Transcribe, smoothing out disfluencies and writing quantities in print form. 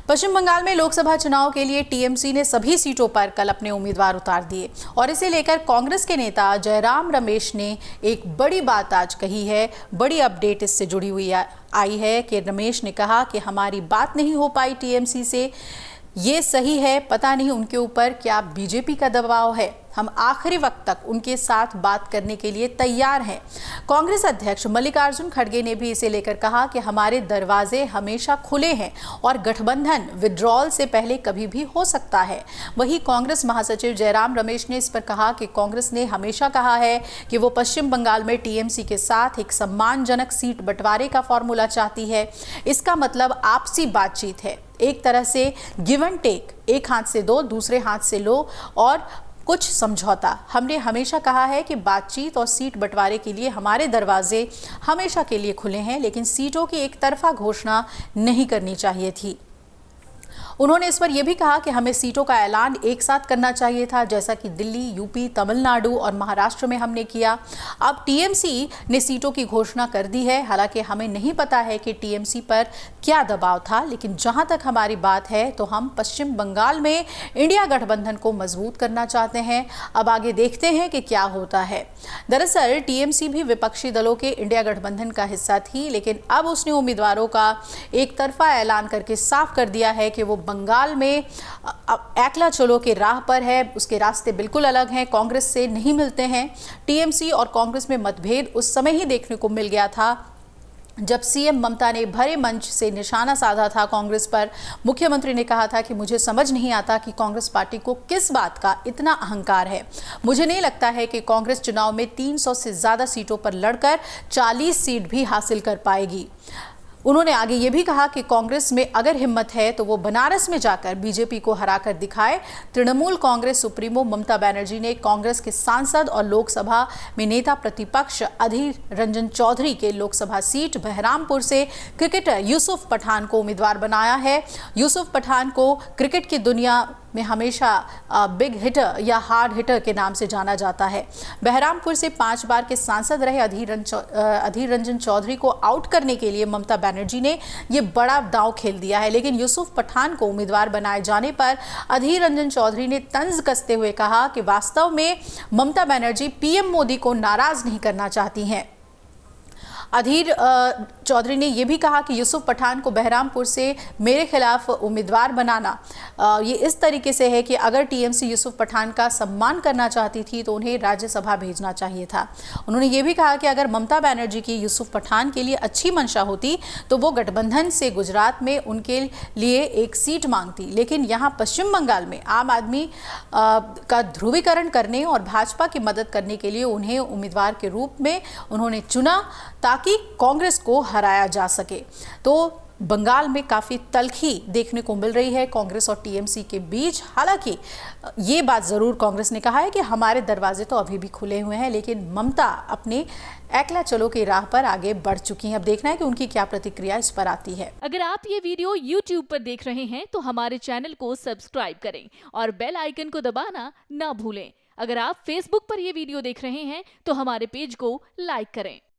पश्चिम बंगाल में लोकसभा चुनाव के लिए टीएमसी ने सभी सीटों पर कल अपने उम्मीदवार उतार दिए और इसे लेकर कांग्रेस के नेता जयराम रमेश ने एक बड़ी बात आज कही है। बड़ी अपडेट इससे जुड़ी हुई आई है कि रमेश ने कहा कि हमारी बात नहीं हो पाई टीएमसी से, ये सही है, पता नहीं उनके ऊपर क्या बीजेपी का दबाव है। हम आखिरी वक्त तक उनके साथ बात करने के लिए तैयार हैं। कांग्रेस अध्यक्ष मल्लिकार्जुन खड़गे ने भी इसे लेकर कहा कि हमारे दरवाजे हमेशा खुले हैं और गठबंधन विड्रॉल से पहले कभी भी हो सकता है। वहीं कांग्रेस महासचिव जयराम रमेश ने इस पर कहा कि कांग्रेस ने हमेशा कहा है कि वो पश्चिम बंगाल में टीएमसी के साथ एक सम्मानजनक सीट बंटवारे का फॉर्मूला चाहती है। इसका मतलब आपसी बातचीत है, एक तरह से गिव एंड टेक, एक हाथ से दो दूसरे हाथ से लो और कुछ समझौता। हमने हमेशा कहा है कि बातचीत और सीट बंटवारे के लिए हमारे दरवाजे हमेशा के लिए खुले हैं, लेकिन सीटों की एक तरफा घोषणा नहीं करनी चाहिए थी। उन्होंने इस पर यह भी कहा कि हमें सीटों का ऐलान एक साथ करना चाहिए था, जैसा कि दिल्ली, यूपी, तमिलनाडु और महाराष्ट्र में हमने किया। अब टीएमसी ने सीटों की घोषणा कर दी है। हालांकि हमें नहीं पता है कि टीएमसी पर क्या दबाव था, लेकिन जहां तक हमारी बात है तो हम पश्चिम बंगाल में इंडिया गठबंधन को मजबूत करना चाहते हैं। अब आगे देखते हैं कि क्या होता है। दरअसल टीएमसी भी विपक्षी दलों के इंडिया गठबंधन का हिस्सा थी, लेकिन अब उसने उम्मीदवारों का एक तरफा ऐलान करके साफ कर दिया है कि वो बंगाल में एकला चलो के राह पर है। उसके रास्ते बिल्कुल अलग हैं, कांग्रेस से नहीं मिलते हैं। टीएमसी और कांग्रेस में मतभेद उस समय ही देखने को मिल गया था जब सीएम ममता ने भरे मंच से निशाना साधा था कांग्रेस पर। मुख्यमंत्री ने कहा था कि मुझे समझ नहीं आता कि कांग्रेस पार्टी को किस बात का इतना अहंकार है। मुझे नहीं लगता है कि कांग्रेस चुनाव में 300 से ज्यादा सीटों पर लड़कर 40 सीट भी हासिल कर पाएगी। उन्होंने आगे ये भी कहा कि कांग्रेस में अगर हिम्मत है तो वो बनारस में जाकर बीजेपी को हराकर दिखाए। तृणमूल कांग्रेस सुप्रीमो ममता बनर्जी ने कांग्रेस के सांसद और लोकसभा में नेता प्रतिपक्ष अधीर रंजन चौधरी के लोकसभा सीट बहरामपुर से क्रिकेटर यूसुफ पठान को उम्मीदवार बनाया है। यूसुफ पठान को क्रिकेट की दुनिया में हमेशा बिग हिटर या हार्ड हिटर के नाम से जाना जाता है। बहरामपुर से 5 बार के सांसद रहे अधीर रंजन चौधरी को आउट करने के लिए ममता बनर्जी ने ये बड़ा दांव खेल दिया है, लेकिन यूसुफ पठान को उम्मीदवार बनाए जाने पर अधीर रंजन चौधरी ने तंज कसते हुए कहा कि वास्तव में ममता बनर्जी पीएम मोदी को नाराज नहीं करना चाहती हैं। अधीर चौधरी ने यह भी कहा कि यूसुफ पठान को बहरामपुर से मेरे खिलाफ उम्मीदवार बनाना ये इस तरीके से है कि अगर टीएमसी यूसुफ पठान का सम्मान करना चाहती थी तो उन्हें राज्यसभा भेजना चाहिए था। उन्होंने ये भी कहा कि अगर ममता बनर्जी की यूसुफ पठान के लिए अच्छी मंशा होती तो वो गठबंधन से गुजरात में उनके लिए एक सीट मांगती, लेकिन यहाँ पश्चिम बंगाल में आम आदमी का ध्रुवीकरण करने और भाजपा की मदद करने के लिए उन्हें उम्मीदवार के रूप में उन्होंने चुना ताकि कांग्रेस को हराया जा सके। तो बंगाल में काफ़ी तल्खी देखने को मिल रही है कांग्रेस और टीएमसी के बीच। हालांकि ये बात ज़रूर कांग्रेस ने कहा है कि हमारे दरवाजे तो अभी भी खुले हुए हैं, लेकिन ममता अपने एकला चलो की राह पर आगे बढ़ चुकी हैं। अब देखना है कि उनकी क्या प्रतिक्रिया इस पर आती है। अगर आप ये वीडियो YouTube पर देख रहे हैं तो हमारे चैनल को सब्सक्राइब करें और बेल आइकन को दबाना ना भूलें। अगर आप Facebook पर ये वीडियो देख रहे हैं तो हमारे पेज को लाइक करें।